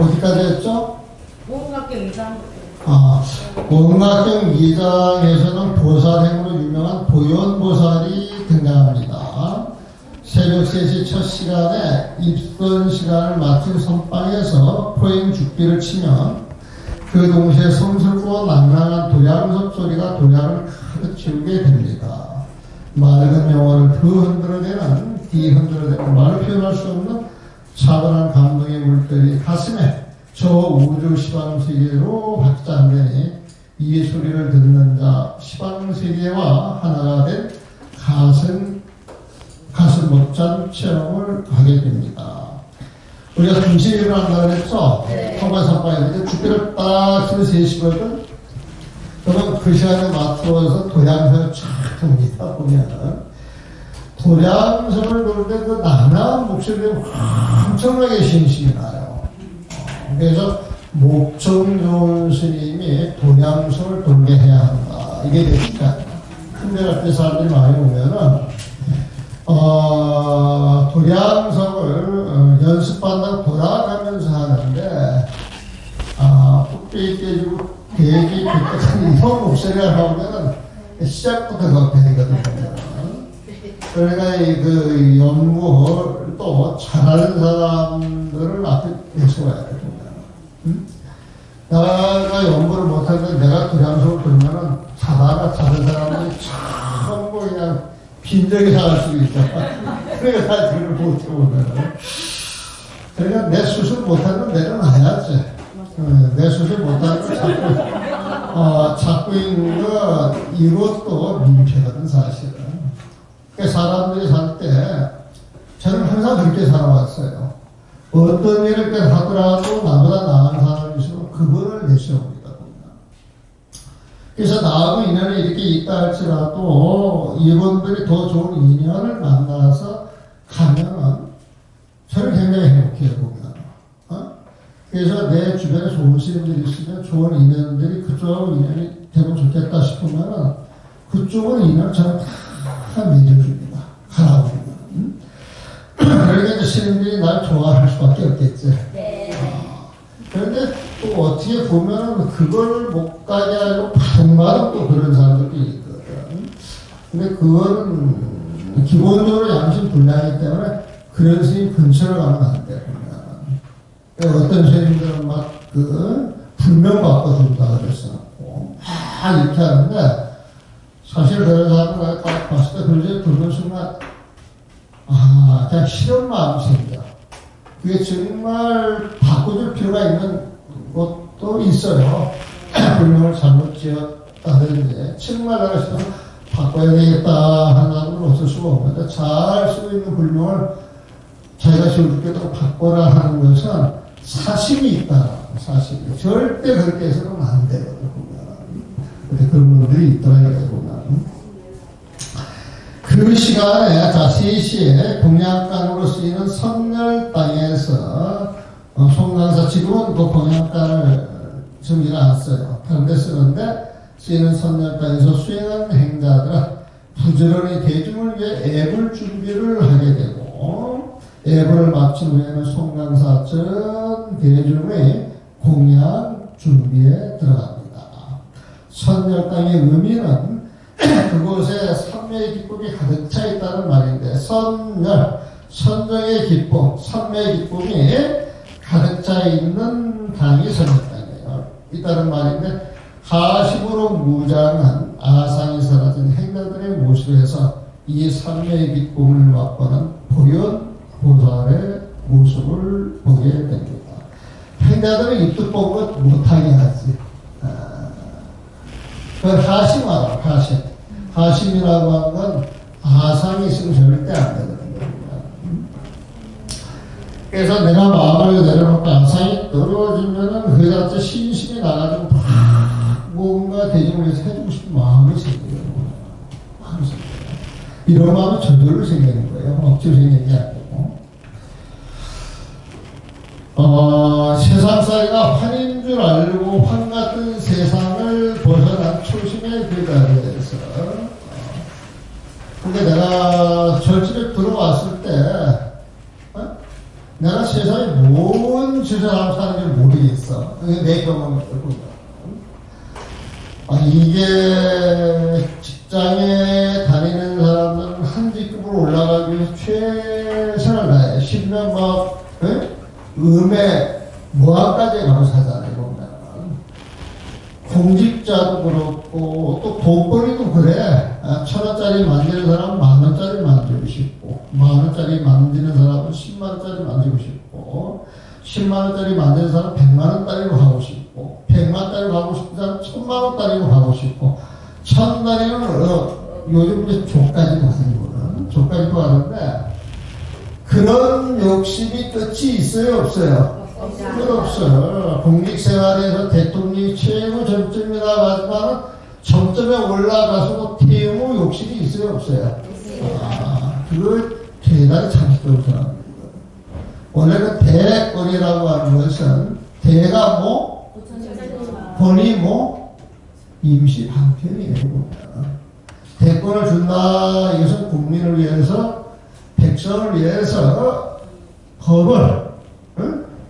어디까지 했죠? 모음각경 2장. 모음각경 2장에서는 보살행으로 유명한 보현보살이 등장합니다. 새벽 3시 첫 시간에 입선 시간을 마친 선방에서 포행 죽비를 치면 그 동시에 성슬프고 낭랑한 도량석 소리가 도량을 가득 채우게 됩니다. 맑은 영혼을 그 흔들어대는, 뒤 흔들어대는, 말로 표현할 수 없는 차분한 감동의 물결이 가슴에 저 우주 시방세계로 확장되니 이 소리를 듣는 자 시방세계와 하나가 된 가슴 벅찬 체험을 하게 됩니다. 우리가 중심을 한다고 그랬죠? 통과선방에 죽비를 딱 치면 3시거든? 그러면 그 시간에 맞추어서 도량성을 쫙 돕니다. 보면 도량성을 돌 때 그 나나한 목소리가 엄청나게 신심이 나요. 그래서 목청 좋은 스님이 도량성을 돌게 해야 한다. 이게 되니까 큰데 앞에 사람들이 많이 오면은 도량성을 연습한다고 돌아가면서 하는데 뚝배기 깨지고 대기 끝까지 이런 목소리가 나오면 시작부터 그렇게 되거든요. 그러니까 그 연구를 또 잘하는 사람들을 앞에 내세워야 돼. 내가 연구를 못하는데 내가 도량성을 돌면은 자다가 다른 사람들이 전부 그냥 빈정이 나갈 수도 있다. 그러니까 다 그걸 못해보면. 그러니까 내 수술 못하는 건 내려놔야지. 내 수술 못하는 건 잡고 있는 거, 이것도 민폐거든, 사실은. 그러니까 사람들이 살 때, 저는 항상 그렇게 살아왔어요. 어떤 일을 하더라도 나보다 나은 사람이 있으면 그거를 내세웁니다. 그래서 나하고 인연이 이렇게 있다 할지라도 이분들이 더 좋은 인연을 만나서 가면은 저는 굉장히 행복해요, 보면. 그래서 내 주변에 좋은 스님들이 있으면 좋은 인연들이 그쪽하고 인연이 되면 좋겠다 싶으면은 그쪽은 인연을 저는 다 맺어줍니다. 가라고. 그러니까 이제 스님들이 날 좋아할 수밖에 없겠지. 그런데 또 어떻게 보면은 그걸 못 가게 하려고 바둥바둥 또 그런 사람들도 있거든. 근데 그거는 기본적으로 양심 불량이기 때문에 그런 스님 근처를 가면 안 돼. 어떤 스님들은 막 불명 바꿔준다 그랬어갖고 이렇게 하는데 사실 그런 사람을 딱 봤을 때 그러지 보는 순간 그냥 싫은 마음이 생겨. 그게 정말 바꿔줄 필요가 있는 것도 있어요. 불명을 잘못 지었다든지 정말 내가 싫어서 바꿔야 되겠다 하는 사람은 어쩔 수가 없는데 잘 쓰고 있는 불명을 자기가 지어줄게도 바꿔라 하는 것은 사심이 있다. 사심이. 절대 그렇게 해서는 안 되거든. 근데 그런 분들이 있더라고요. 보면. 그 시간에 3시에 공양간으로 쓰이는 선열 땅에서 송강사 지금은 그 공양간을 정리를 안 써요. 다른 데 쓰는데 쓰이는 선열 땅에서 수행하는 행자들은 부지런히 대중을 위해 애불 준비를 하게 되고 애불을 마친 후에는 송강사천 대중의 공양 준비에 들어갑니다. 선열 땅의 의미는 그곳에 선매의 기쁨이 가득 차 있다는 말인데 선열, 선정의 기쁨, 선매의 기쁨이 가득 차 있는 땅이 선열 땅이에요. 있다는 말인데 하심으로 무장한 아상이 사라진 행자들의 모습에서 이 선매의 기쁨을 맛보는 보현 보살의 모습을 보게 됩니다. 행자들은 입도 뻥긋 못하게 하지. 그건 하심하라, 하심. 하심이라고 하는 건 아상이 있으면 절대 안 되거든요. 그래서 내가 마음을 내려놓고 아상이 떨어지면은 그 자체 신심이 나가지고 막 뭔가 대중을 위해서 해주고 싶은 마음이 생겨요. 마음이 생겨요. 이런 마음은 저절로 생기는 거예요. 억지로 생기는 게 아니고. 세상살이가 환인 줄 알고 환 같은 세상을 벗어난 초심의 그 자리에서 근데 내가 절집에 들어왔을 때 내가 세상에 뭔 세상 사는 줄 모르겠어. 내 경험을 보면. 이게 직장에 다니는 사람들은 한 직급으로 올라가기 위해서 최선을 다해. 심지어 막, 음에 모함까지 가서 사잖아요, 보면. 공직자도 그렇고, 또 돈벌이도 그래. 1,000원짜리 만드는 사람은 10,000원짜리 만들고 싶고, 10,000원짜리 만드는 사람은 100,000원짜리 만들고 싶고, 100,000원짜리 만드는 사람은 100만원짜리로 하고 싶고, 100만원짜리로 하고 싶은 사람은 1,000만원짜리로 하고 싶고, 1,000단위는 요즘 이제 조까지도 하는 거는, 조까지도 하는데, 그런 욕심이 끝이 있어요, 없어요? 없어요. 공직생활에서 대통령이 최고 점점이라고 하지만 점점에 올라가서도 태무 욕심이 있어요, 없어요? 그걸 대단히 참식적으로 생각합니다. 원래 그 대권이라고 하는 것은 대가 뭐? 권이 뭐? 임시 방편이에요. 대권을 준다. 이것은 국민을 위해서, 백성을 위해서 법을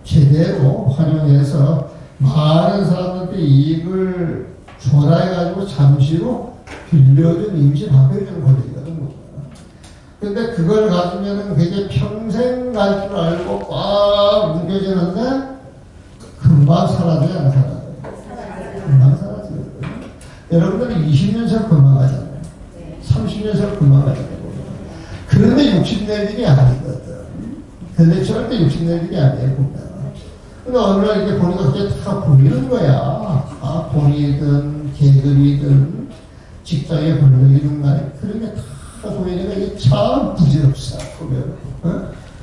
제대로 활용해서 많은 사람들한테 이익을 조달해가지고 잠시로 빌려준 임시 방편이 좀 걸리거든. 근데 그걸 가지면은 그게 평생 갈 줄 알고 꽉 뭉겨지는데 금방 사라져요, 안 사라져요? 금방 사라져요. 여러분들은 20년 세월 금방 가잖아요. 30년 세월 금방 가잖아요. 그런데 욕심낼 일이 아니거든. 근데 절대 욕심낼 일이 아니에요, 보면. 근데 어느 날 이렇게 보니까 그게 다 보이는 거야. 돈이든, 계급이든, 직장에 권력이든 간에 그런 게 다 보이니까 이게 참 부질없어, 보면.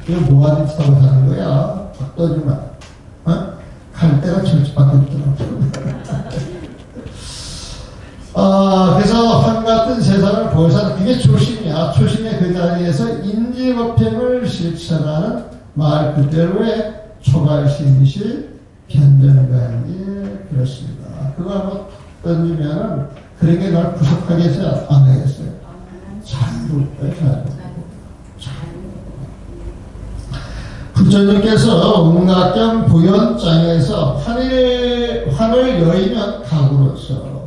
이거 뭐하는 짓하고 사는 거야? 떠주면. 갈 데가 절집밖에 없더라고. 그래서 한같은 세상을 보여서 그게 초심이야. 초심의 그 자리에서 인지법행을 실천하는 말 그대로의 초발심이시 변전관계 그렇습니다. 그거 한번 던지면은 그런 게 날 구속하겠지 안 하겠어요? 자유로워요. 부처님께서 웅낙경 부연장에서 환을 여의면 각으로서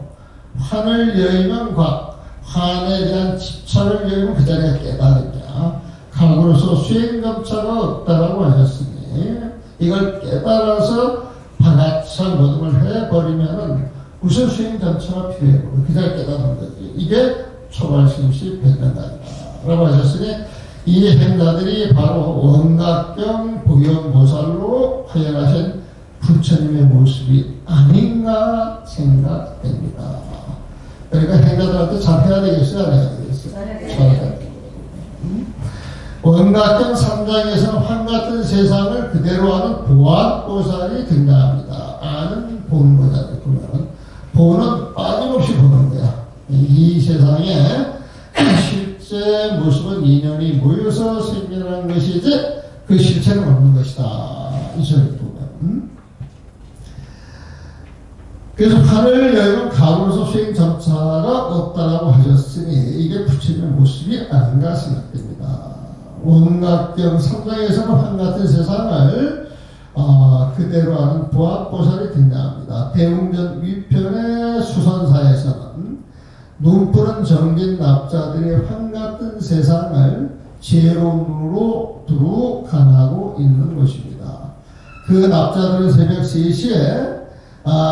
환을 여의면 각, 환에 대한 집착을 여의면 그 자리가 깨달으냐. 각으로서 수행점차가 없다라고 하셨으니 이걸 깨달아서 바가차 모든 걸 해버리면은 무슨 수행점차가 필요해요. 그 자리에 깨닫는 거지. 이게 초발심시 변변단이다라고 하셨으니 이 행자들이 바로 원각경 부연보살로 하연하신 부처님의 모습이 아닌가 생각됩니다. 그러니까 행자들한테 잘 해야 되겠어요? 안 해야 되겠어요? 잘 해야 되겠어요. 원각경 3장에서는 환같은 세상을 그대로 하는 보안보살이 등장합니다. 아는 본보살이 보면 보는 빠짐없이 보는 거야. 이 세상에 실제 모습은 인연이 모여서 생겨나는 것이지 그 실체는 없는 것이다. 이 소리를 보면. 그래서 판을 열면 가로로서 수행 점차가 없다라고 하셨으니 이게 부처님의 모습이 아닌가 생각됩니다. 원각경 3장에서는 한같은 세상을 그대로 하는 보안보살이 등장합니다. 대웅전 위편의 수선사에서는 눈푸른 정진 납자들의 한같은 세상을 지혜로운 눈으로 두루 간하고 있는 것입니다. 그 납자들은 새벽 3시에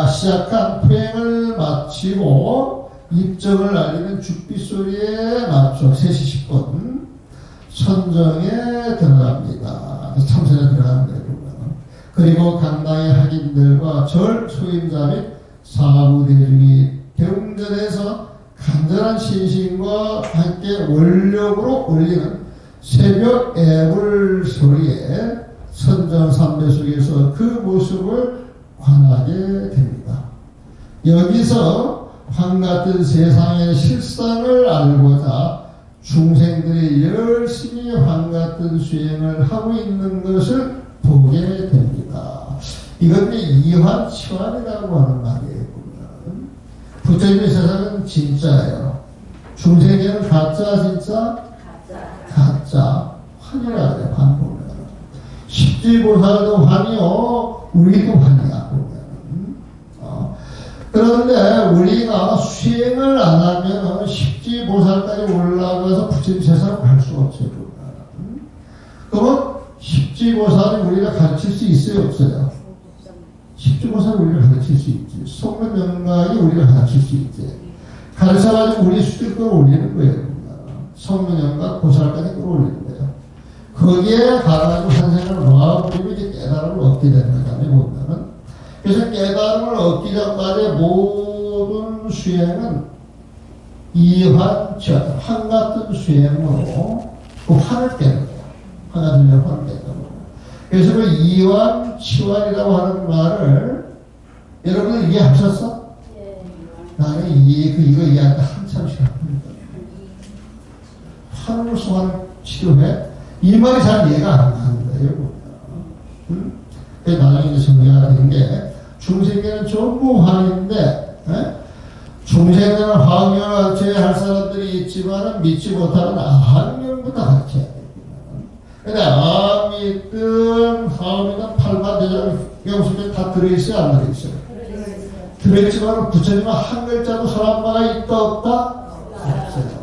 시작한 투행을 마치고 입정을 알리는 죽빗소리에 맞춰 3시 10분 선정에 들어갑니다. 참선에 들어가는 거예요. 그리고 강당의 학인들과 절 소임자 및 사부대중이 대웅전에서 간절한 신심과 함께 원력으로 올리는 새벽 애불 소리에 선정 삼배 속에서 그 모습을 관하게 됩니다. 여기서 한같은 세상의 실상을 알고자 중생들이 열심히 한같은 수행을 하고 있는 것을 보게 됩니다. 이건 이환치환이라고 하는 말이에요. 보면 부처님의 세상은 진짜예요. 중생에는 가짜 진짜? 가짜 환이라 그래요. 환 보면 십지보살도 환이요, 우리도 환이야, 보면. 그런데 우리가 수행을 안 하면 십지보살까지 올라가서 부처님 세상을 갈 수가 없어요. 그러면 십지보살이 우리가 가르칠 수 있어요, 없어요? 십지보살이 우리가 가르칠 수 있지. 성문영락이 우리가 가르칠 수 있지. 가르쳐가지고 우리 수질 끌어올리는 거예요. 성문영락 보살까지 끌어올리는 거예요. 거기에 가가지고 선생님을 놓아버리고 이제 깨달음을 얻게 되는 거잖아요, 보면은. 그래서 깨달음을 얻기 전까지 모든 수행은 이환천, 한 같은 수행으로 그 환을 깨는 거예요. 한 같은 수행으로 환을 깨는 거예요. 그래서 그 이환치환이라고 하는 말을 여러분들 이해하셨어? 네. 나는 이거 이해하는데 한참 시간 걸립니다. 환을 소환을 치료해? 이 말이 잘 이해가 안 가는 거예요. 그래서 나중에 이제 정리가 되는 게 중생에는 전부 환인데, 중생에는 화학명을 가르쳐야 할 사람들이 있지만 믿지 못하는 화학명부터 가르쳐야 돼요. 근데 암이든 화음이든 팔만 대장 경수에 다 들어있어요, 안 들어있어요? 들어있지만 부처님은 한 글자도 설한바가 있다 없다? 없어요.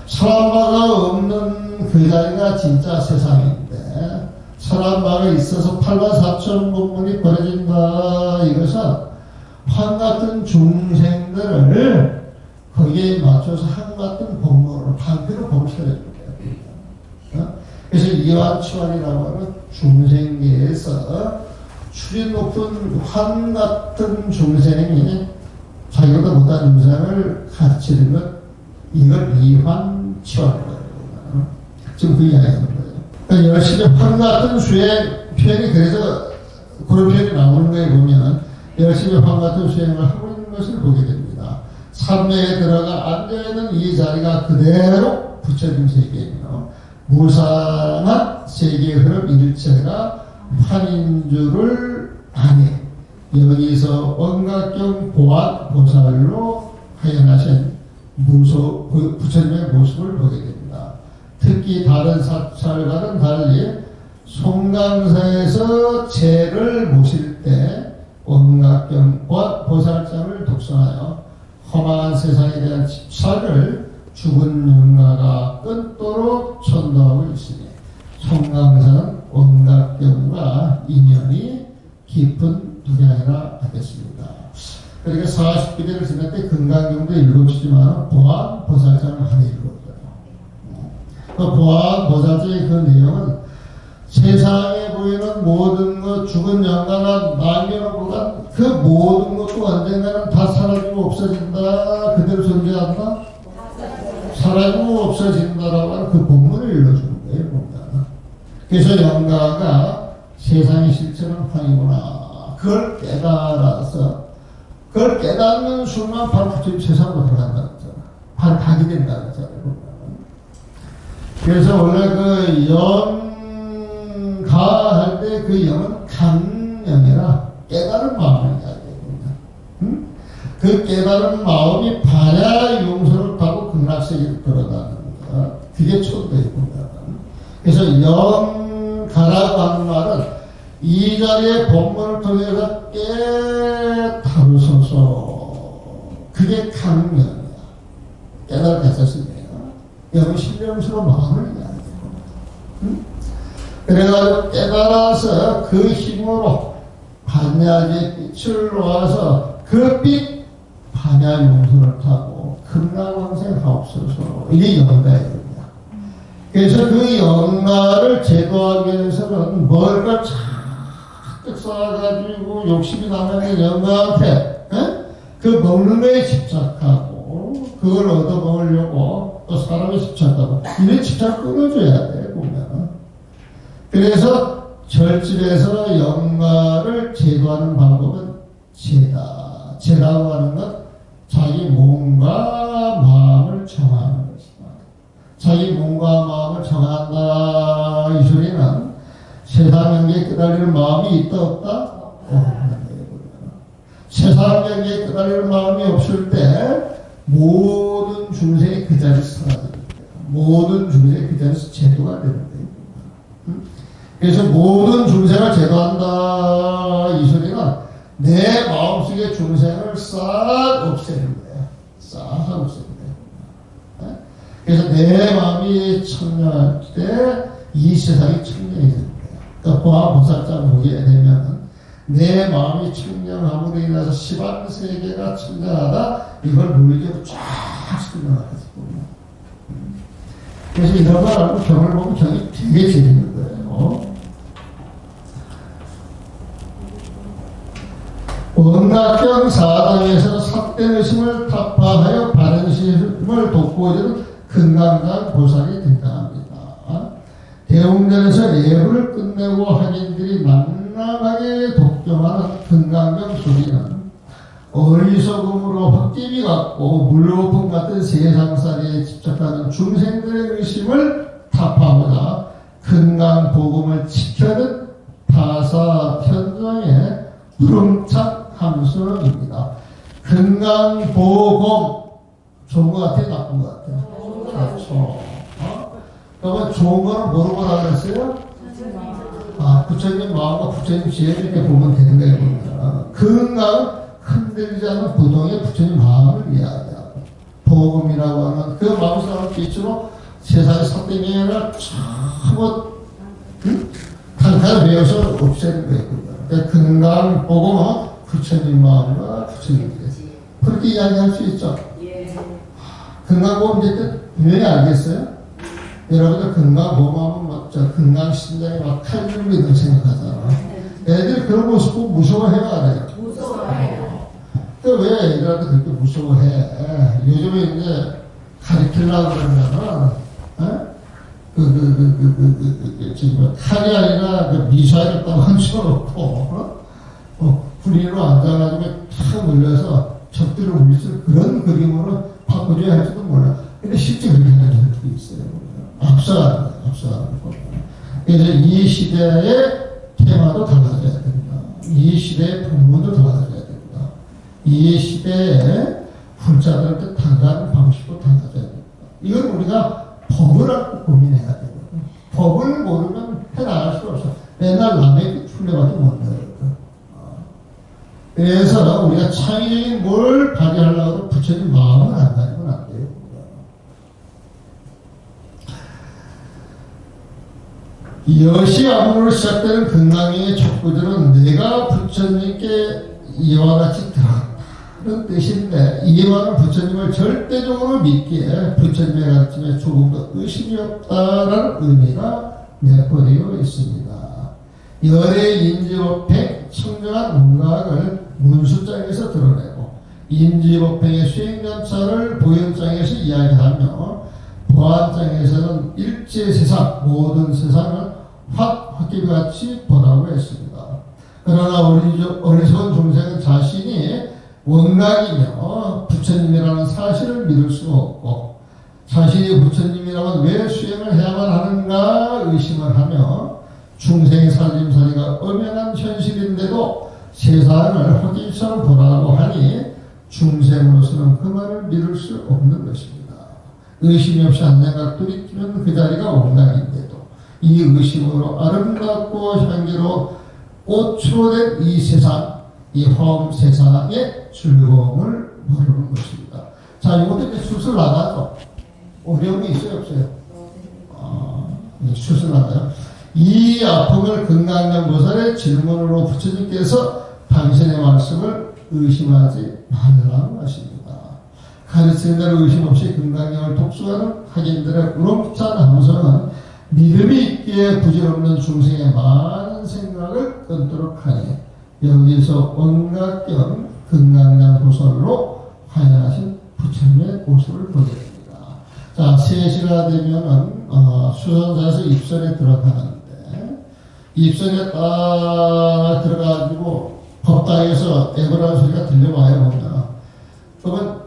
설한바가 없는 그 자리가 진짜 세상인데 설한바가 있어서 84,000 법문이 벌어진다. 이것은 환 같은 중생들을 거기에 맞춰서 한 같은 법문으로 반대로 범실해줍니다. 그래서 이완치환이라고 하는 중생계에서 출이 높은 환 같은 중생이 자기보다 못한 중생을 가르치는 것, 이걸 이환치환이라고 해요. 지금 그 이야기하는 거예요. 그러니까 열심히 환 같은 수행 표현이 그래서 그런 표현이 나오는 거에 보면 열심히 환 같은 수행을 하고 있는 것을 보게 됩니다. 삼매에 들어가 앉아있는 이 자리가 그대로 부처님 세계이며 무상한 세계의 흐름 일체가 환인 줄을 아니 여기서 원각경 보안 보살로 하연하신 부처님의 모습을 보게 됩니다. 특히 다른 사찰과는 달리 송강사에서 제를 모실 때 원각경 보안 보살장을 독선하여 험한 세상에 대한 집착을 죽은 영가가 끊도록 천도하고 있으니 송강사는 원각경과 인연이 깊은 두량이라 하겠습니다. 그러니까 40기대를 지낼 때 금강경도 읽어주지만 보안 보살장을 하나 읽었어요. 그 보안 보살장의 그 내용은 세상에 보이는 모든 것, 죽은 영가나 남겨놓고 그 모든 것도 언젠가는 다 사라지고 없어진다. 그대로 존재한다. 사라지고 없어진다라고 하는 그 본문을 읽어주는 거예요. 뭔가. 그래서 영가가 세상의 실체는 환이구나. 그걸 깨달아서 그걸 깨닫는 순간 바로 부처님 세상으로 들어간다는 거잖아. 바로 닭이 된다는 거잖아요. 그래서 원래 그 영가 할 때 그 영은 강영이라 깨달은 마음을 이야기해요. 그 깨달은 마음이 반야 용서를 타고 극락세계로 들어가는 거. 그게 초대입니다. 그래서 영가라고 하는 말은 이 자리의 본문을 통해서 깨달으소서. 그게 강명이야. 깨달은 했었으니까. 영은 신령스러운 마음을 이야기해요. 그래가지고 깨달아서 그 힘으로 반야의 빛을 놓아서 그 빛 반야 용서를 타고 극락왕생 하옵소서. 이게 영가입니다. 그래서 그 영가를 제도하기 위해서는 뭘까 잔뜩 쌓아가지고 욕심이 나면 영가한테 그 먹는 거에 집착하고 그걸 얻어먹으려고 또 사람에 집착하고 이런 집착 끊어줘야 돼 보면. 그래서 절집에서 영가를 제도하는 방법은 제다. 제다고 하는 건 자기 몸과 마음을 정하는 것이다. 자기 몸과 마음을 정한다. 이 소리는 세상 경계에 끄달리는 마음이 있다 없다? 세상 경계에 끄달리는 마음이 없을 때 모든 중생이 그 자리에서 사라집니다. 모든 중생이 그 자리에서 제도가 되는 거예요. 그래서 모든 중생을 제도한다 이 소리는 내 마음속의 중생을 싹 없애는 거예요. 싹 없애는 거예요. 그래서 내 마음이 청량할 때 이 세상이 청량이 되는 거예요. 그러니까 보아보살자 보게 되면 내 마음이 청량함으로 인해서 시반세계가 청량하다 이걸 물리적으로 쫙 설명하겠습니다. 그래서 이런 걸 알고 경을 보면 경이 되게 재밌는 거예요. 원각경 4장에서는 삿된 의심을 타파하여 바른 의심을 돋보여주는 금강장 보살이 등장합니다. 대웅전에서 예불을 끝내고 학인들이 낭낭하게 독경하는 금강경 소리는 어리석음으로 헛기비 같고 물거품 같은 세상살이에 집착하는 중생들의 의심을 타파하고자 금강복음을 지켜는 타사 현장의 구름찬 함수입니다. 금강복음 좋은 것 같아요? 나쁜 것 같아요? 그렇죠. 그러면 좋은 거는 뭐로 보라 그랬어요? 부처님 마음과 부처님 지혜를 이렇게 보면 되는 거예요. 금강은 흔들리지 않는 부동의 부처님 마음을 이야기하고 복음이라고 하는 그 마음속을 빛으로 세상의 삿대기 아니라 전부 단칼 배워서 없애는 거예요. 그러니까 금강 복음은 부처님 마음과 부처님 지혜 그렇게 이야기할 수 있죠. 금강 복음 이제 분명히 알겠어요? 여러분들 금강보험하면 막, 금강 신장에 막 칼들고 있는 생각하잖아. 애들이 그런 모습 보고 무서워해야 알아요. 무서워해요. 왜 애들한테 그렇게 무서워해? 요즘에 이제 가르치려고 그러면은, 지금 칼이 아니라 미사일을 딱 얹혀놓고, 구리로 앉아가지고 탁 물려서 적들을 물리칠 그런 그림으로 바꿔줘야 할지도 몰라. 근데 실제 그렇게 하는 애들이 있어요. 압사하는 거. 그래서 이 시대의 테마도 달라져야 됩니다. 이 시대의 부모도 달라져야 됩니다. 이 시대의 불자들한테 다가가는 방식도 달라져야 됩니다. 이건 우리가 법을 알고 고민해야 되거든요. 법을 모르면 해나갈 수가 없어. 맨날 남의 풀려가지고 못 내거든. 그래서 우리가 창의적인 뭘 발휘하려고 해도 부처님 마음을 안 가지고는 안 돼요. 여시암으로 시작되는 금강경의 촉구들은 내가 부처님께 이와 같이 들었다는 뜻인데 이와는 부처님을 절대적으로 믿기에 부처님의 가르침에 조금도 의심이 없다는 의미가 내포되어 있습니다. 열의 인지법행 청정한 문각을 문수장에서 드러내고 인지법행의 수행점차를 보현장에서 이야기하며 보안장에서는 일체세상 모든 세상을 헛기비같이 보라고 했습니다. 그러나 어리석은 중생은 자신이 원각이며 부처님이라는 사실을 믿을 수가 없고 자신이 부처님이라면 왜 수행을 해야만 하는가 의심을 하며 중생의 살림살이가 엄연한 현실인데도 세상을 헛기비처럼 보라고 하니 중생으로서는 그 말을 믿을 수 없는 것입니다. 의심이 없이 안내각들이 끼면 그 자리가 원각인데도 이 의심으로 아름답고 향기로 꽃으로 된 이 세상, 이 화엄 세상의 즐거움을 모르는 것입니다. 자, 이것도 이제 수술 나가죠. 어려움이 있어요, 없어요? 수술 나가요. 이 아픔을 금강경보살의 질문으로 부처님께서 당신의 말씀을 의심하지 말라고 하십니다. 가르치는 대로 의심 없이 금강경을 독수하는 학인들의 우렁찬 함성은 믿음이 있기에 부질없는 중생의 많은 생각을 끊도록 하니 여기서 원각경 금강경 보살로 화연하신 부처님의 모습을 보게 됩니다. 자, 3시가 되면은 수선사에서 입선에 들어가는데 입선에 딱 들어가가지고 법당에서 애벌하는 소리가 들려와요. 보면 그러면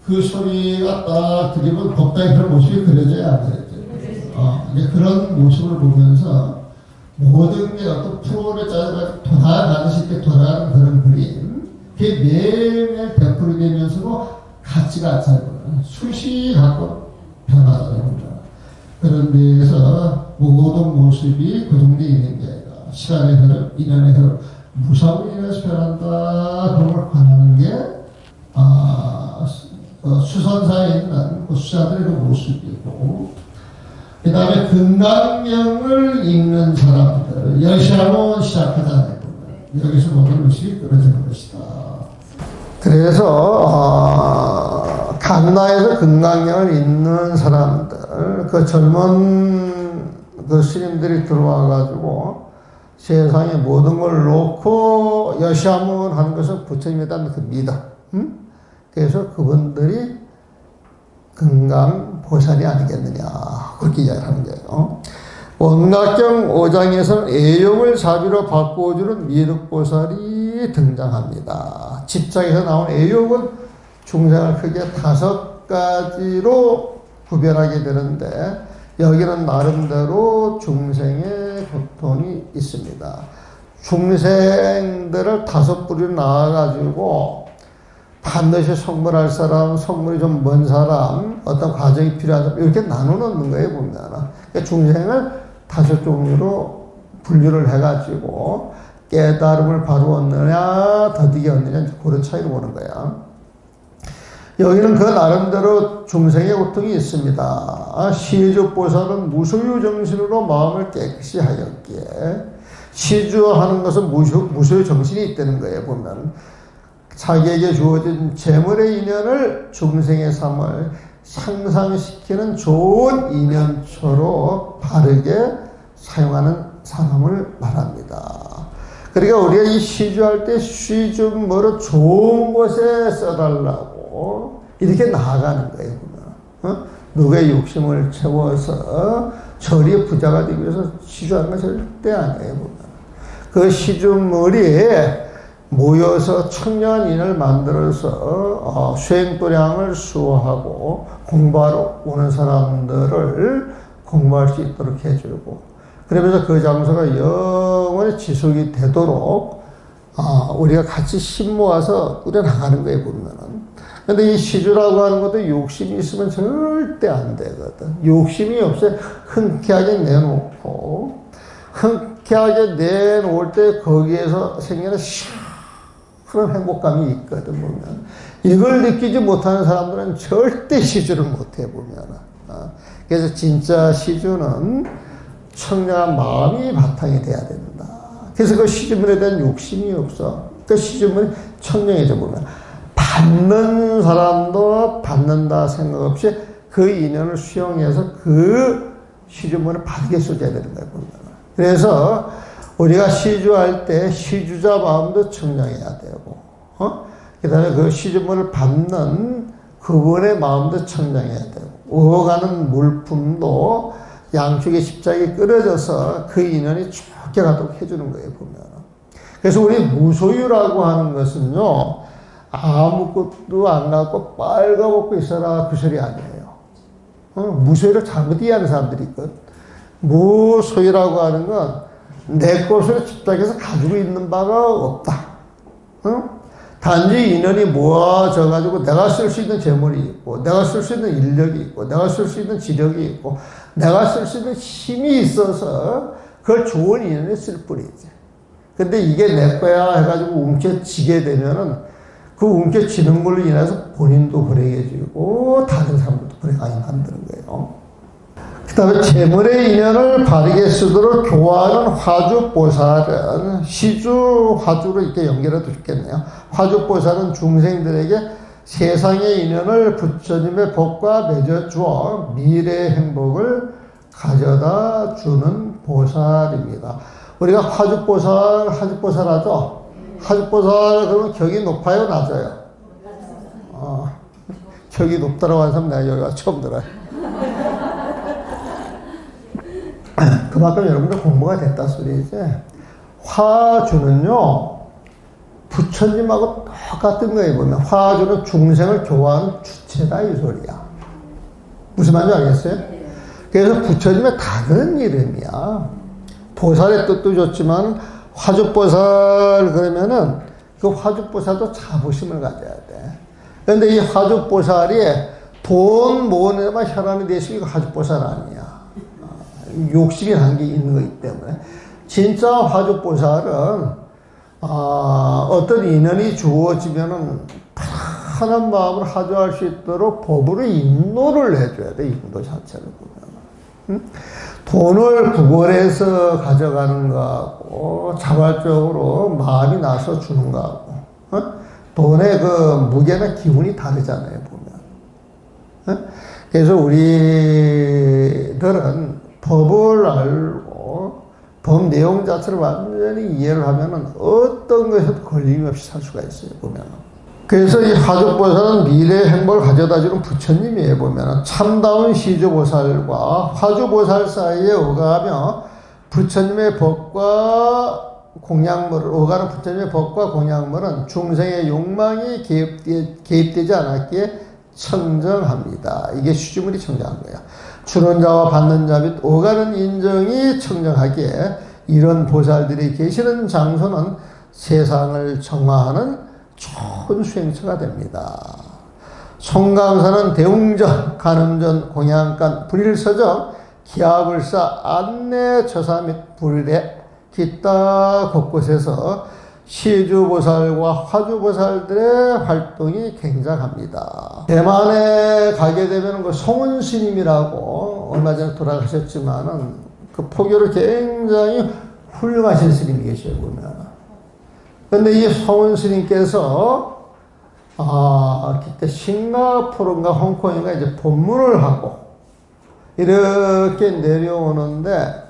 그 소리가 딱 들리면 법당에 그런 모습이 그려져야 안 그려져요. 그런 모습을 보면서 모든 게 어떤 프로그램에 짜여가지고 돌아가듯이 이렇게 돌아가는 그런 그림 그게 매일매일 되풀이 되면서도 같지가 않잖아요. 수시 갖고 변하잖아요. 그런 데에서 모든 모습이 고정되어 있는 게 아니라 시간의 흐름, 인연의 흐름, 무상으로 인해서 변한다. 그런 걸 관하는 게 수선사에 있는 그 수자들의 그 모습이고, 그 다음에 금강경을 읽는 사람들, 열시하고 시작하잖아요. 여기서 모든 것이 끊어지는 것이다. 그래서 강나에서 금강경을 읽는 사람들, 그 젊은 그 스님들이 들어와가지고 세상의 모든 걸 놓고 여시하면 하는 것은 부처님에 대한 그 믿음. 그래서 그분들이 금강보살이 아니겠느냐 그렇게 이야기하는 거예요. 원각경 5장에서는 애욕을 자비로 바꾸어주는 미륵보살이 등장합니다. 집장에서 나온 애욕은 중생을 크게 5가지로 구별하게 되는데, 여기는 나름대로 중생의 고통이 있습니다. 중생들을 5부리로 나와가지고 반드시 성불할 사람, 성불이 좀 먼 사람, 어떤 과정이 필요한 사람, 이렇게 나눠놓는 거예요, 보면. 그러니까 중생을 5종류로 분류를 해가지고 깨달음을 바로 얻느냐, 더디게 얻느냐, 그런 차이를 보는 거야. 여기는 그 나름대로 중생의 고통이 있습니다. 시주보살은 무소유 정신으로 마음을 깨끗이 하였기에, 시주하는 것은 무소유 정신이 있다는 거예요, 보면. 자기에게 주어진 재물의 인연을 중생의 삶을 상상시키는 좋은 인연처로 바르게 사용하는 사람을 말합니다. 그러니까 우리가 이 시주할 때 시주물을 좋은 곳에 써달라고 이렇게 나아가는 거예요. 누구의 욕심을 채워서 저리 부자가 되기 위해서 시주하는 건 절대 아니에요. 그 시주물이 모여서 청년 인을 만들어서 수행도량을 수호하고 공부하러 오는 사람들을 공부할 수 있도록 해주고, 그러면서 그 장소가 영원히 지속이 되도록 우리가 같이 힘 모아서 꾸려나가는 거예요, 보면은. 근데 이 시주라고 하는 것도 욕심이 있으면 절대 안 되거든. 욕심이 없어요. 흔쾌하게 내놓고, 흔쾌하게 내놓을 때 거기에서 생기는 그런 행복감이 있거든, 보면. 이걸 느끼지 못하는 사람들은 절대 시주를 못해, 보면. 그래서 진짜 시주는 청량한 마음이 바탕이 돼야 된다. 그래서 그 시주물에 대한 욕심이 없어. 그 시주물이 청량해져, 보면. 받는 사람도 받는다 생각 없이 그 인연을 수용해서 그 시주물을 바르게 써줘야 되는 거야, 보면. 그래서 우리가 시주할 때 시주자 마음도 청량해야 되고, 그 다음에 그 시주물을 받는 그분의 마음도 청량해야 되고, 오가는 물품도 양쪽에 십자가에 끌어져서 그 인연이 좋게 가도록 해주는 거예요, 보면. 그래서 우리 무소유라고 하는 것은요, 아무것도 안 갖고 빨가벗고 있어라, 그 소리 아니에요. 무소유를 잘못 이해하는 사람들이 있거든. 무소유라고 하는 건 내 것을 집착해서 가지고 있는 바가 없다. 단지 인연이 모아져가지고 내가 쓸 수 있는 재물이 있고, 내가 쓸 수 있는 인력이 있고, 내가 쓸 수 있는 지력이 있고, 내가 쓸 수 있는 힘이 있어서 그걸 좋은 인연에 쓸 뿐이지. 근데 이게 내 거야 해가지고 움켜쥐게 되면은 그 움켜쥐는 걸로 인해서 본인도 불행해지고 다른 사람들도 불행하게 만드는 거예요. 그 다음에 재물의 인연을 바르게 쓰도록 교화하는 화주보살은, 시주 화주로 이렇게 연결해도 좋겠네요. 화주보살은 중생들에게 세상의 인연을 부처님의 법과 맺어주어 미래의 행복을 가져다 주는 보살입니다. 우리가 화주보살 하죠? 화주보살 그러면 격이 높아요, 낮아요? 격이 높다라고 하는 사람 내가 여기가 처음 들어요. 그만큼 여러분들 공부가 됐다 소리지. 화주는요, 부처님하고 똑같은 거예요, 보면. 화주는 중생을 교화하는 주체다, 이 소리야. 무슨 말인지 알겠어요? 그래서 부처님의 다른 이름이야. 보살의 뜻도 좋지만, 화주보살 그러면은, 그 화주보살도 자부심을 가져야 돼. 그런데 이 화주보살이 돈 모으는 데만 혈안이 되시고, 이거 화주보살 아니야. 욕심이 한 게 있는 거기 때문에. 진짜 화두보살은 어떤 인연이 주어지면은 편한 마음으로 하주할 수 있도록 법으로 인도를 해줘야 돼. 인도 자체를 보면. 돈을 구걸해서 가져가는 거하고 자발적으로 마음이 나서 주는 거하고 돈의 그 무게나 기운이 다르잖아요. 보면. 그래서 우리들은 법을 알고 법 내용 자체를 완전히 이해를 하면은 어떤 것에도 걸림이 없이 살 수가 있어요. 보면. 그래서 이 화두보살은 미래의 행복을 가져다주는 부처님이에요. 보면 참다운 시주보살과 화두보살 사이에 오가며 부처님의 법과 공양물을 오가는 부처님의 법과 공양물은 중생의 욕망이 개입되지 않았기에 청정합니다. 이게 시주물이 청정한 거예요. 주는 자와 받는 자 및 오가는 인정이 청정하기에 이런 보살들이 계시는 장소는 세상을 정화하는 좋은 수행처가 됩니다. 송강사는 대웅전, 간음전, 공양간, 불일서정, 기하불사, 안내, 처사 및 불례, 기타 곳곳에서 시주보살과 화주보살들의 활동이 굉장합니다. 대만에 가게 되면 그 송은스님이라고 얼마 전에 돌아가셨지만은 그 포교를 굉장히 훌륭하신 스님이 계셔요, 보면. 근데 이 송은스님께서 그때 싱가포르인가 홍콩인가 이제 법문을 하고 이렇게 내려오는데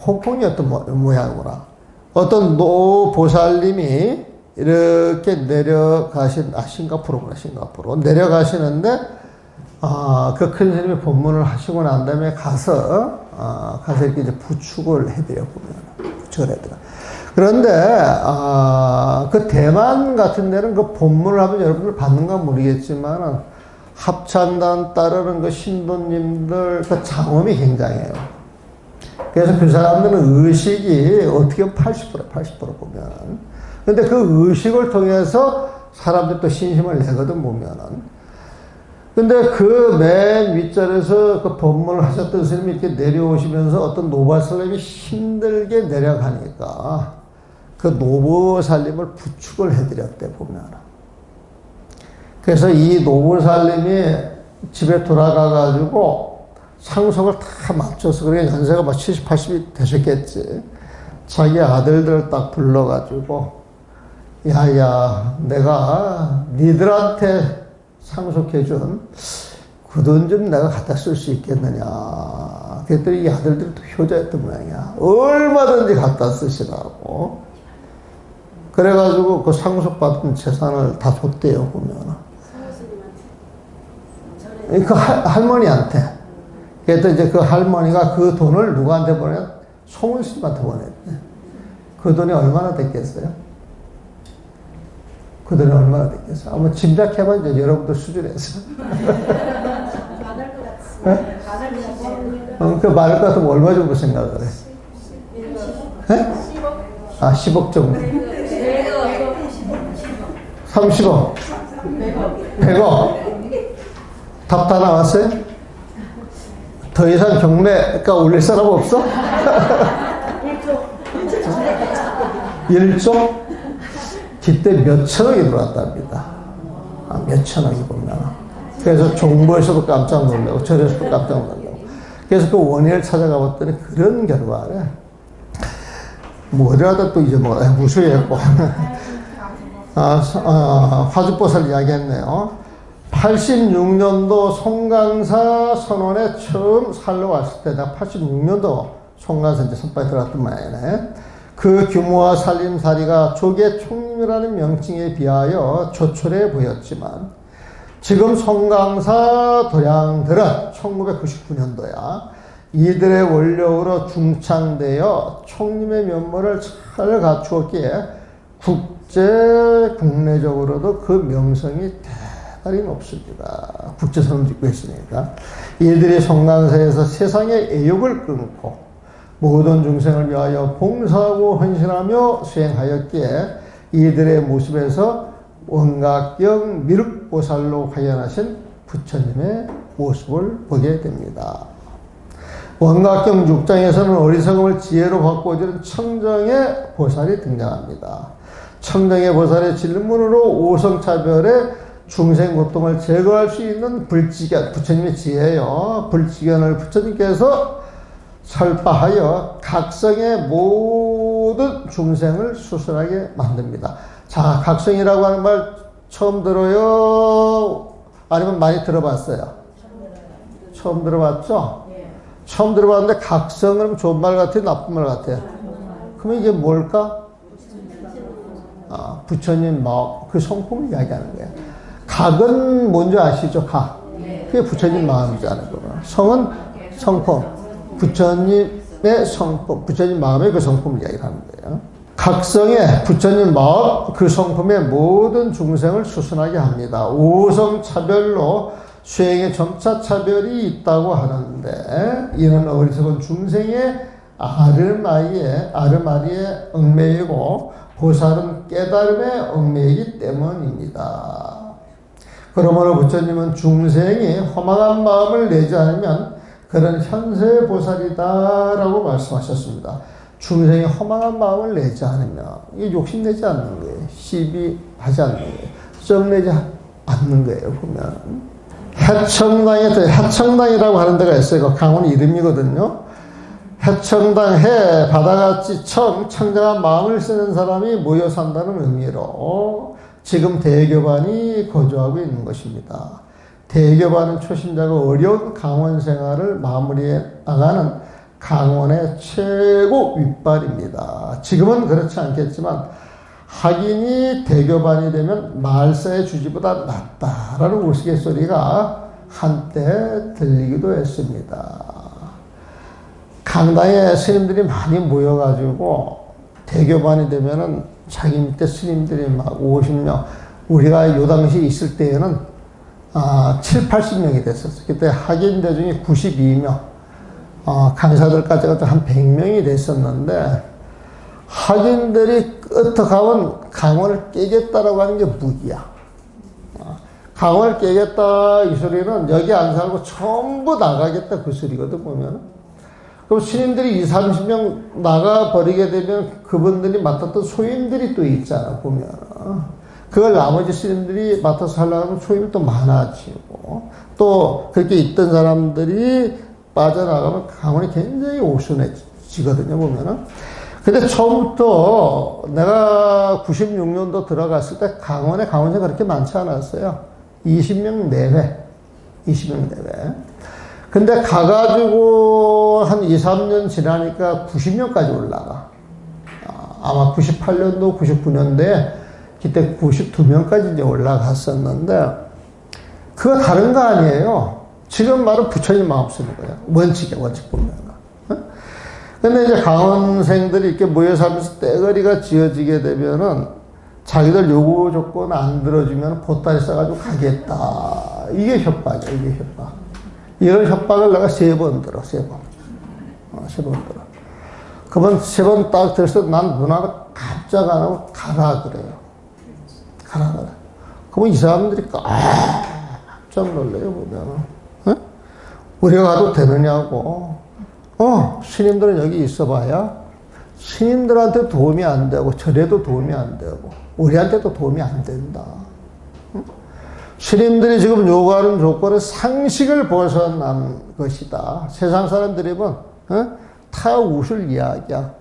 홍콩이었던 모양이구나. 어떤 노보살님이 이렇게 싱가포르구나, 싱가포르. 내려가시는데, 그 큰 스님이 법문을 하시고 난 다음에 가서 이렇게 이제 부축을 해드려 보면. 부축을 해드려. 그런데, 그 대만 같은 데는 그 법문을 하면 여러분들 받는가 모르겠지만, 합창단 따르는 그 신도님들 그 장엄이 굉장해요. 그래서 그 사람들은 의식이 어떻게 보면 80% 보면. 근데 그 의식을 통해서 사람들 또 신심을 내거든, 보면은. 근데 그 맨 윗자리에서 그 법문을 하셨던 스님이 이렇게 내려오시면서 어떤 노보살님이 힘들게 내려가니까 그 노보살님을 부축을 해드렸대, 보면. 그래서 이 노보살님이 집에 돌아가가지고 상속을 다 맞춰서, 그게 연세가 막 70, 80이 되셨겠지. 자기 아들들 딱 불러가지고, 야야, 내가 니들한테 상속해준 그 돈 좀 내가 갖다 쓸 수 있겠느냐. 그랬더니 이 아들들이 또 효자였던 모양이야. 얼마든지 갖다 쓰시라고. 그래가지고 그 상속받은 재산을 다 줬대요, 보면. 그 할머니한테. 그래서 이제 그 할머니가 그 돈을 누구한테 보내? 송은스님한테 보냈대. 그 돈이 얼마나 됐겠어요? 그 돈이 얼마나 됐겠어요? 한번 짐작해봐, 이제 여러분들 수준에서. 많을 것 같습니다. 그 많을 것 같으면 얼마 정도 생각을 해? 10억? 10억 정도. 30억? 100억? 답 다 나왔어요? 더 이상 경매가 올릴 사람 없어? 1조? 그때 몇 천억이 들어왔답니다. 몇 천억이 보면. 그래서 정부에서도 깜짝 놀라고, 절에서도 깜짝 놀라고. 그래서 그 원인을 찾아가 봤더니 그런 결과를, 뭐, 어디 가다 또 잊어먹어라. 무수했고. 화두보살 이야기 했네요. 86년도 송강사 선원에 처음 살러 왔을 때, 내가 86년도 송강사 이제 선발에 들어갔던 모양이네. 그 규모와 살림살이가 조계 총림이라는 명칭에 비하여 조촐해 보였지만, 지금 송강사 도량들은 1999년도야. 이들의 원력으로 중창되어 총림의 면모를 잘 갖추었기에 국내적으로도 그 명성이 대단히 높습니다. 국제선언 짓고 있으니까. 이들이 송강사에서 세상의 애욕을 끊고 모든 중생을 위하여 봉사하고 헌신하며 수행하였기에 이들의 모습에서 원각경 미륵보살로 화연하신 부처님의 모습을 보게 됩니다. 원각경 6장에서는 어리석음을 지혜로 바꿔주는 청정의 보살이 등장합니다. 청정의 보살의 질문으로 오성차별의 중생 고통을 제거할 수 있는 불지견, 부처님의 지혜요. 불지견을 부처님께서 설파하여 각성의 모든 중생을 수순하게 만듭니다. 자, 각성이라고 하는 말 처음 들어요? 아니면 많이 들어봤어요? 처음 들어봤죠? 처음 들어봤는데 각성은 좋은 말 같아요? 나쁜 말 같아요? 그러면 이게 뭘까? 부처님 마음, 그 성품을 이야기하는 거예요. 각은 뭔지 아시죠? 각. 그게 부처님 마음이잖아요. 성은 성품. 부처님의 성품, 부처님 마음의 그 성품을 이야기하는 거예요. 각성의 부처님 마음, 그 성품의 모든 중생을 수순하게 합니다. 오성차별로 수행에 점차차별이 있다고 하는데, 이는 어리석은 중생의 아르마리에 얽매이고 보살은 깨달음에 얽매이기 때문입니다. 그러므로 부처님은 중생이 허망한 마음을 내지 않으면 그런 현세의 보살이다라고 말씀하셨습니다. 중생이 허망한 마음을 내지 않으면, 이게 욕심내지 않는 거예요. 시비하지 않는 거예요. 썩내지 않는 거예요, 보면. 해청당이라고 하는 데가 있어요. 그 강원 이름이거든요. 해청당, 해, 바다같이 청정한 마음을 쓰는 사람이 모여 산다는 의미로 지금 대교반이 거주하고 있는 것입니다. 대교반은 초신자가 어려운 강원 생활을 마무리해 나가는 강원의 최고 윗발입니다. 지금은 그렇지 않겠지만 학인이 대교반이 되면 말세의 주지보다 낫다라는 우스갯소리가 한때 들리기도 했습니다. 강당에 스님들이 많이 모여가지고 대교반이 되면은 자기 밑에 스님들이 막 50명, 우리가 요 당시 있을 때에는 7, 80명이 됐었어요. 그때 학인대 중에 92명, 강사들까지가 한 100명이 됐었는데, 학인들이 끄떡하면 강원을 깨겠다라고 하는 게 무기야. 강원을 깨겠다 이 소리는 여기 안 살고 전부 나가겠다 그 소리거든, 보면. 그럼 스님들이 20, 30명 나가버리게 되면 그분들이 맡았던 소인들이 또 있잖아, 보면. 그걸 나머지 스님들이 맡아서 하려면 소임이 또 많아지고, 또 그렇게 있던 사람들이 빠져나가면 강원이 굉장히 오순해지거든요, 보면은. 근데 처음부터 내가 96년도 들어갔을 때 강원에 강원생이 그렇게 많지 않았어요. 20명 내외. 20명 내외. 근데 가가지고 한 2, 3년 지나니까 90명까지 올라가. 아마 98년도, 99년도에 그때 92명까지 이제 올라갔었는데, 그거 다른 거 아니에요. 지금 말은 부처님 마음 쓰는 거예요. 원칙 보면. 근데 이제 강원생들이 이렇게 모여 살면서 떼거리가 지어지게 되면은 자기들 요구 조건 안 들어주면 보따리 싸가지고 가겠다. 이게 협박이야, 이게 협박. 이런 협박을 내가 3번 들어, 3번. 3번 들어. 그번 3번 딱 들었을 때 난 누나가 깜짝 안 하고 가라 그래요. 가라. 그러면 이 사람들이 깜짝 놀래요, 보면. 어? 우리가 가도 되느냐고. 스님들은 여기 있어봐야 스님들한테 도움이 안 되고, 절에도 도움이 안 되고, 우리한테도 도움이 안 된다. 스님들이 지금 요구하는 조건은 상식을 벗어난 것이다. 세상 사람들이면 타 웃을 이야기야.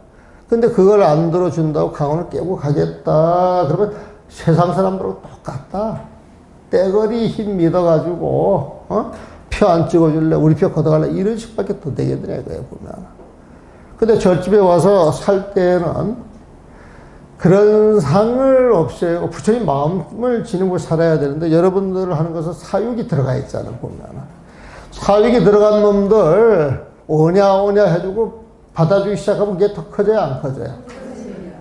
근데 그걸 안 들어준다고 강원을 깨고 가겠다. 그러면 세상 사람들하고 똑같다. 떼거리 힘 믿어가지고 표 안 찍어줄래? 우리 표 걷어갈래? 이런 식밖에 더 되겠더라 이거예요, 보면. 근데 절집에 와서 살 때는 그런 상을 없애고 부처님 마음을 지니고 살아야 되는데, 여러분들 하는 것은 사육이 들어가 있잖아요, 보면. 사육이 들어간 놈들 오냐 해주고 받아주기 시작하면 그게 더 커져요, 안 커져요?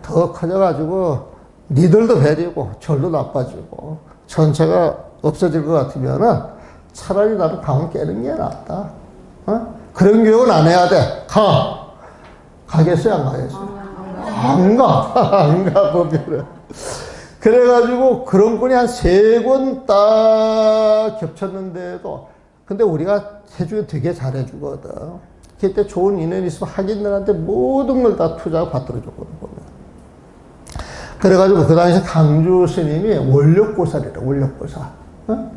더 커져가지고 니들도 베리고 절도 나빠지고 전체가 없어질 것 같으면은 차라리 나도 강을 깨는 게 낫다. 그런 교육은 안 해야 돼. 가겠어요, 안 가겠어요? 안 가, 보면은. 그래가지고, 그런 건이 한 3권 딱 겹쳤는데도, 근데 우리가 해주면 되게 잘해주거든. 그때 좋은 인연이 있으면 학인들한테 모든 걸 다 투자하고 받들어 줬거든, 보면. 그래가지고 그 당시 강주 스님이 원력보살이래, 원력보살. 어?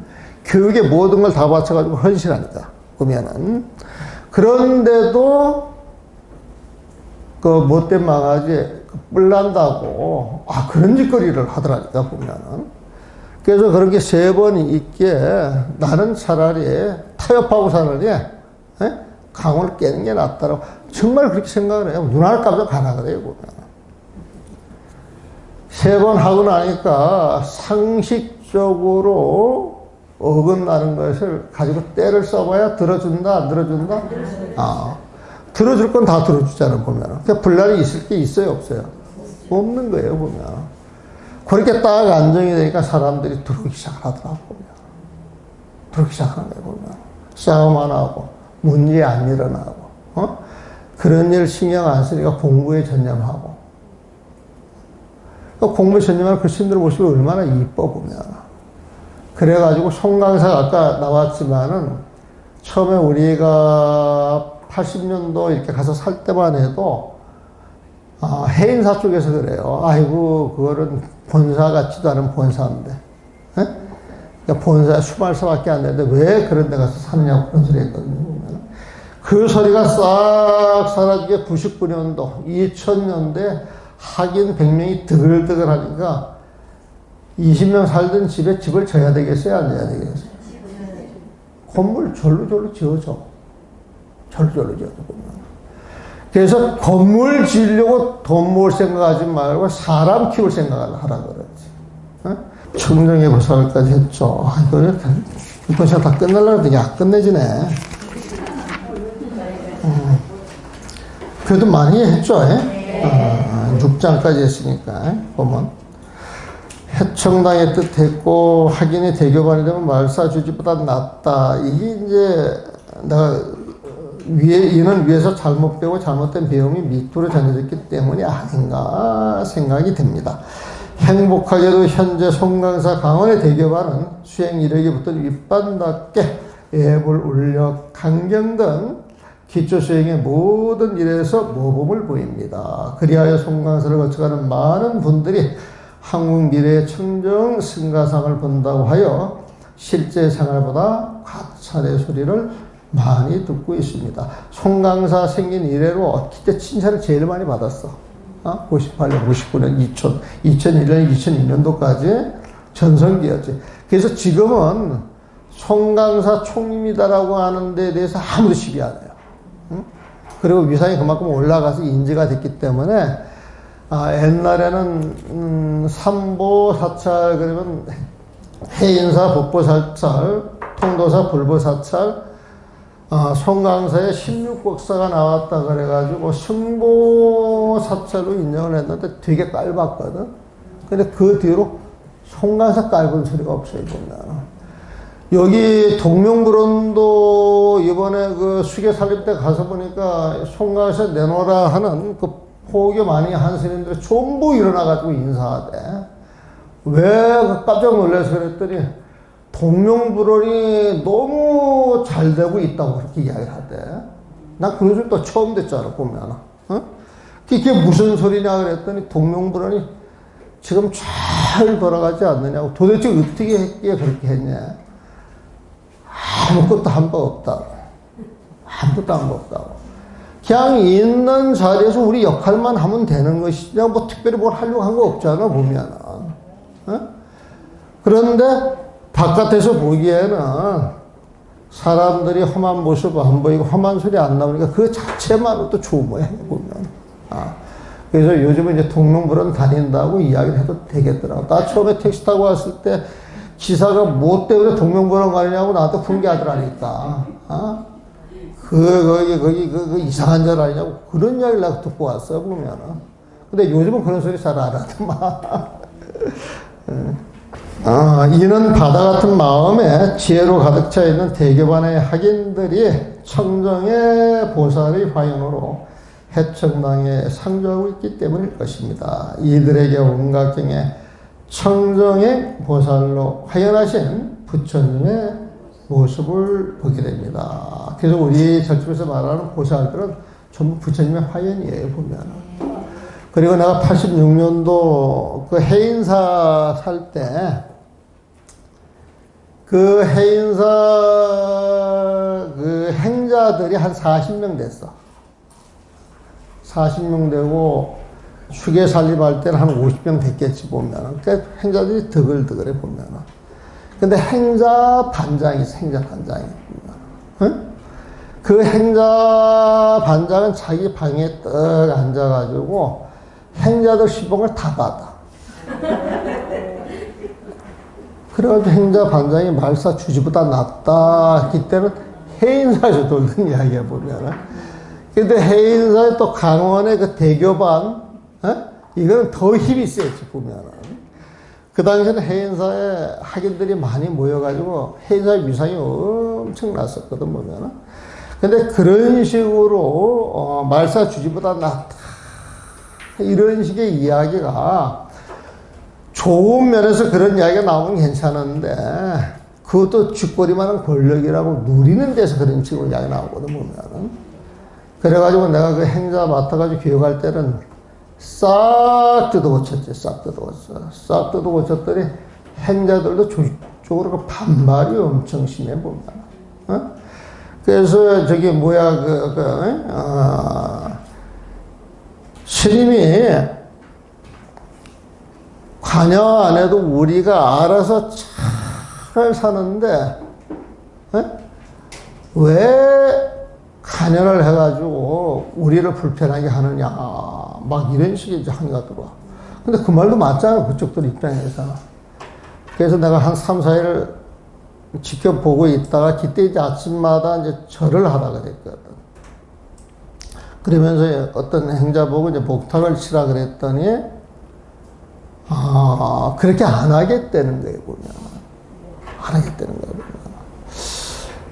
교육에 모든 걸 다 바쳐가지고 헌신하니까, 보면은. 그런데도 그 못된 망아지 뿔난다고 그런 짓거리를 하더라니까, 보면은. 그래서 그런 게 3번 있기에 나는 차라리 타협하고 차라리 강원을 깨는 게 낫다라고 정말 그렇게 생각을 해요. 눈알 깜짝 가나그래요, 보면. 3번 하고 나니까 상식적으로 어긋나는 것을 가지고 때를 써봐야 들어준다, 안 들어준다? 들어줄 건 다 들어주잖아, 보면. 그러니까 분란이 있을 게 있어요, 없어요? 없는 거예요, 보면. 그렇게 딱 안정이 되니까 사람들이 들어오기 시작하더라고, 보면. 들어오기 시작하는 거예요, 보면. 싸움 안 하고, 문제 안 일어나고, 그런 일 신경 안 쓰니까 공부에 전념하고. 공부에 전념하는 그 스님들 모습이 얼마나 이뻐, 보면. 그래가지고 송강사가 아까 나왔지만은 처음에 우리가 80년도 이렇게 가서 살 때만 해도 해인사 쪽에서 그래요. 아이고 그거는 본사 같지도 않은 본사인데 그러니까 본사에 수말사밖에 안 되는데 왜 그런 데 가서 사느냐고 그런 소리 했거든요. 그 소리가 싹 사라지게 99년도 2000년대 학인 100명이 드글드글 하니까 20명 살던 집에 집을 져야 되겠어요? 안 져야 되겠어요? 건물 절로 지어줘. 절로 지어줘. 그래서 건물 지으려고 돈 모을 생각하지 말고 사람 키울 생각을 하라 그랬지. 청정의 보살까지 했죠. 이거 다 끝날라고 했더니 끝내지네. 그래도 많이 했죠. 6장까지 했으니까 보면 해청당의 뜻했고 학인이 대교반이 되면 말사주지보다 낫다. 이게 이제 내가 이는 위에서 잘못 배우고 잘못된 배움이 밑으로 전해졌기 때문이 아닌가 생각이 듭니다. 행복하게도 현재 송강사 강원의 대교반은 수행 이력이 붙은 윗반답게 예불, 울력, 강경 등 기초수행의 모든 일에서 모범을 보입니다. 그리하여 송강사를 거쳐가는 많은 분들이 한국 미래의 청정 승가상을 본다고 하여 실제 생활보다 과찬의 소리를 많이 듣고 있습니다. 송강사 생긴 이래로 그때 칭찬을 제일 많이 받았어. 98년, 99년, 2001년, 2002년도까지 전성기였지. 그래서 지금은 송강사 총림이다라고 하는 데 대해서 아무도 시비 안 해요. 그리고 위상이 그만큼 올라가서 인지가 됐기 때문에 옛날에는 삼보사찰 그러면 해인사, 법보사찰, 통도사, 불보사찰, 송강사에 16국사가 나왔다 그래가지고 승보사찰로 인정을 했는데 되게 깔봤거든. 근데 그 뒤로 송강사 깔본 소리가 없어요, 보면. 여기 동명불원도 이번에 그 수계살림 때 가서 보니까 송강사 내놓으라 하는 그 포교 많이 한 스님들이 전부 일어나가지고 인사하대. 왜 깜짝 놀라서 그랬더니 동명불원이 너무 잘 되고 있다고 그렇게 이야기를 하대. 난 그런 소리 또 처음 듣잖아, 보면. 그게 무슨 소리냐 그랬더니 동명불원이 지금 잘 돌아가지 않느냐고. 도대체 어떻게 했기에 그렇게 했냐. 아무것도 한 바 없다고. 아무것도 한 바 없다고. 그냥 있는 자리에서 우리 역할만 하면 되는 것이지, 뭐 특별히 뭘 하려고 한 거 없잖아, 보면. 그런데 바깥에서 보기에는 사람들이 험한 모습 안 보이고 험한 소리 안 나오니까 그 자체만으로도 좋은 모양이에요, 보면. 그래서 요즘은 이제 동명불원 다닌다고 이야기를 해도 되겠더라고. 나 처음에 택시 타고 왔을 때 기사가 뭐 때문에 동명불원 가느냐고 나한테 훈계하더라니까. 그 이상한 줄 아니냐고 그런 이야기를 내가 듣고 왔어, 보면은. 근데 요즘은 그런 소리 잘 안 하더만. 이는 바다 같은 마음에 지혜로 가득 차 있는 대교반의 학인들이 청정의 보살의 화연으로 해청당에 상주하고 있기 때문일 것입니다. 이들에게 온갖 경에 청정의 보살로 화연하신 부처님의 모습을 보게 됩니다. 그래서 우리 절집에서 말하는 보살들은 전부 부처님의 화연이에요, 보면. 그리고 내가 86년도 그 해인사 살 때, 그 해인사 그 행자들이 한 40명 됐어. 40명 되고, 휴게 살림할 때는 한 50명 됐겠지, 보면. 그러니까 행자들이 드글드글해, 보면. 근데 행자 반장이 있어, 행자 반장이. 응? 그 행자 반장은 자기 방에 떡 앉아가지고 행자들 시봉을 다 받아. 그래가지고 행자 반장이 말사 주지보다 낫다. 그때는 해인사에서 돌던 이야기야, 보면은. 근데 해인사에 또 강원의 그 대교반, 이거는 더 힘이 세지, 보면은. 그 당시에는 해인사에 학인들이 많이 모여가지고 해인사의 위상이 엄청 났었거든, 보면은. 근데 그런 식으로, 말사 주지보다 낫다. 이런 식의 이야기가 좋은 면에서 그런 이야기가 나오면 괜찮은데, 그것도 쥐꼬리만한 권력이라고 누리는 데서 그런 식으로 이야기 나오거든, 보면은. 그래가지고 내가 그 행자 맡아가지고 교육할 때는 싹 뜯어고쳤지, 싹 뜯어고쳤어. 싹 뜯어고쳤더니 행자들도 저쪽으로 그 반발이 엄청 심해, 보면. 그래서 저기 뭐야, 스님이 관여 안 해도 우리가 알아서 잘 사는데, 왜 관여를 해가지고 우리를 불편하게 하느냐, 막 이런 식의 이제 항의가 들어와. 근데 그 말도 맞잖아, 그쪽들 입장에서. 그래서 내가 한 3, 4일 지켜보고 있다가 그때 이제 아침마다 이제 절을 하라 그랬거든. 그러면서 어떤 행자 보고 이제 목탁을 치라 그랬더니, 그렇게 안 하겠다는 거예요, 보면. 안 하겠다는 거예요, 보면.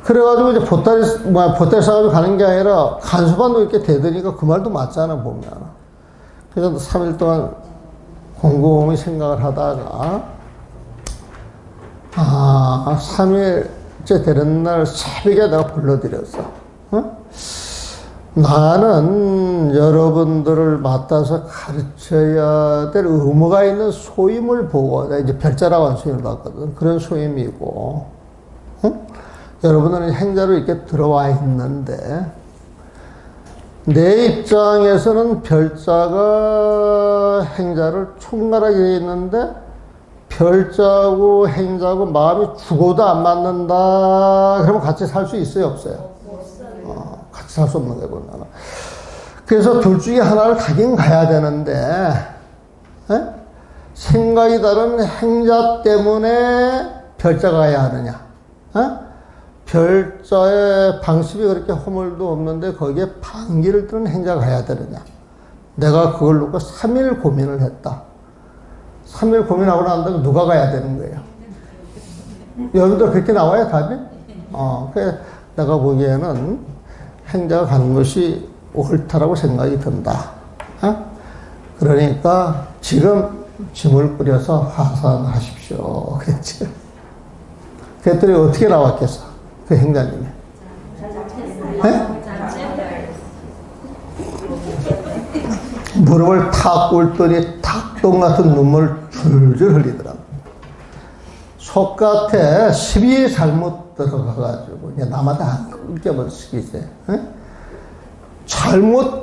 그래가지고 이제 보따리 싸가지고 가는 게 아니라 간수반도 이렇게 대드니까 그 말도 맞잖아, 보면. 그래서 3일 동안 곰곰이 생각을 하다가, 3일째 되는 날 새벽에 내가 불러드렸어. 나는 여러분들을 맡아서 가르쳐야 될 의무가 있는 소임을 보고, 내가 이제 별자라고 하는 소임을 받거든. 그런 소임이고, 여러분들은 행자로 이렇게 들어와 있는데, 내 입장에서는 별자가 행자를 총괄하게 돼 있는데, 별자고 행자고 마음이 죽어도 안 맞는다. 그러면 같이 살 수 있어요, 없어요? 같이 살 수 없는 거예요, 보면. 그래서 둘 중에 하나를 가긴 가야 되는데, 생각이 다른 행자 때문에 별자가 가야 하느냐? 별자의 방식이 그렇게 허물도 없는데 거기에 반기를 뜨는 행자가 가야 되느냐? 내가 그걸 놓고 3일 고민을 했다. 3일 고민하고 난 다음에 누가 가야 되는 거예요? 여러분들 그렇게 나와요, 답이? 그래서 내가 보기에는 행자가 가는 것이 옳다라고 생각이 든다. 그러니까 지금 짐을 꾸려서 하산하십시오. 그랬지. 그랬더니 어떻게 나왔겠어? 그 행자님이. 무릎을 탁 꿇더니 닭똥 같은 눈물을 줄줄 흘리더라고. 속같에 12에 잘못 들어가가지고, 남한테 안 끊겨버렸어, 이제. 잘못인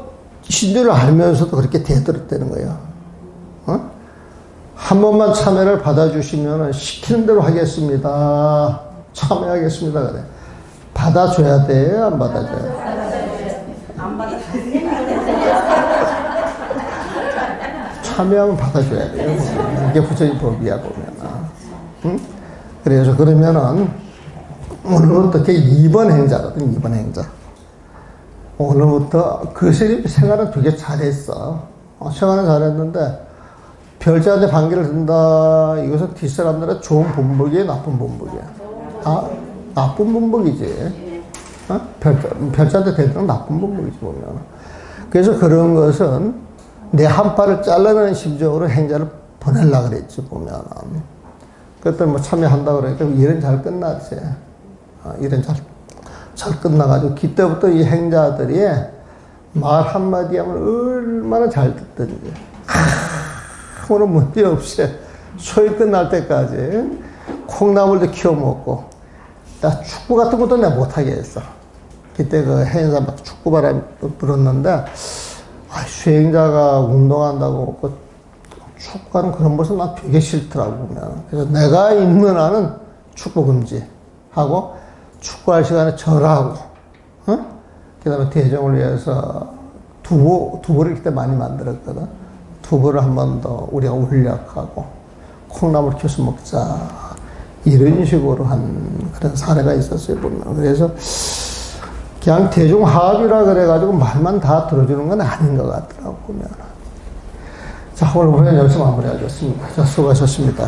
줄 알면서도 그렇게 대들었다는 거예요. 한 번만 참여를 받아주시면 시키는 대로 하겠습니다. 참여하겠습니다. 그래. 받아줘야 돼요? 안 받아줘야 돼요? 안 받아줘야 참여하면 받아줘야 돼요. 이게 부처님 법이야, 보면. 그래서 그러면은, 오늘부터 2번 행자거든, 2번 행자. 오늘부터 그 생활은 되게 잘했어. 생활은 잘했는데, 별자한테 반기를 든다. 이것은 뒷사람들의 좋은 본보기에 나쁜 본보기야. 나쁜 본보기지. 별자한테 대드는 나쁜 본보기지, 보면. 그래서 그런 것은 내 한 팔을 잘라내는 심정으로 행자를 보내려고 그랬지, 보면. 그랬더니 뭐 참여한다고 그러니까 일은 잘 끝났지. 일은 잘 끝나가지고, 그때부터 이 행자들이 말 한마디 하면 얼마나 잘 듣던지. 아무런 문제 없이 소위 끝날 때까지 콩나물도 키워 먹고, 나 축구 같은 것도 내가 못하게 했어. 그때 그 행사 막 축구 바람이 불었는데, 수행자가 운동한다고 그 축구하는 그런 모습 난 되게 싫더라고, 보면. 그래서 내가 있는 한은 축구 금지하고, 축구할 시간에 절하고, 그 다음에 대종을 위해서 두부를 그때 많이 만들었거든. 두부를 한 번 더 우리가 울력하고, 콩나물 키워서 먹자. 이런 식으로 한 그런 사례가 있었어요, 보면. 그래서 그냥 대중화합이라 그래가지고 말만 다 들어주는 건 아닌 것 같더라고, 보면. 자, 오늘 우리는 여기서 마무리하겠습니다. 자, 수고하셨습니다.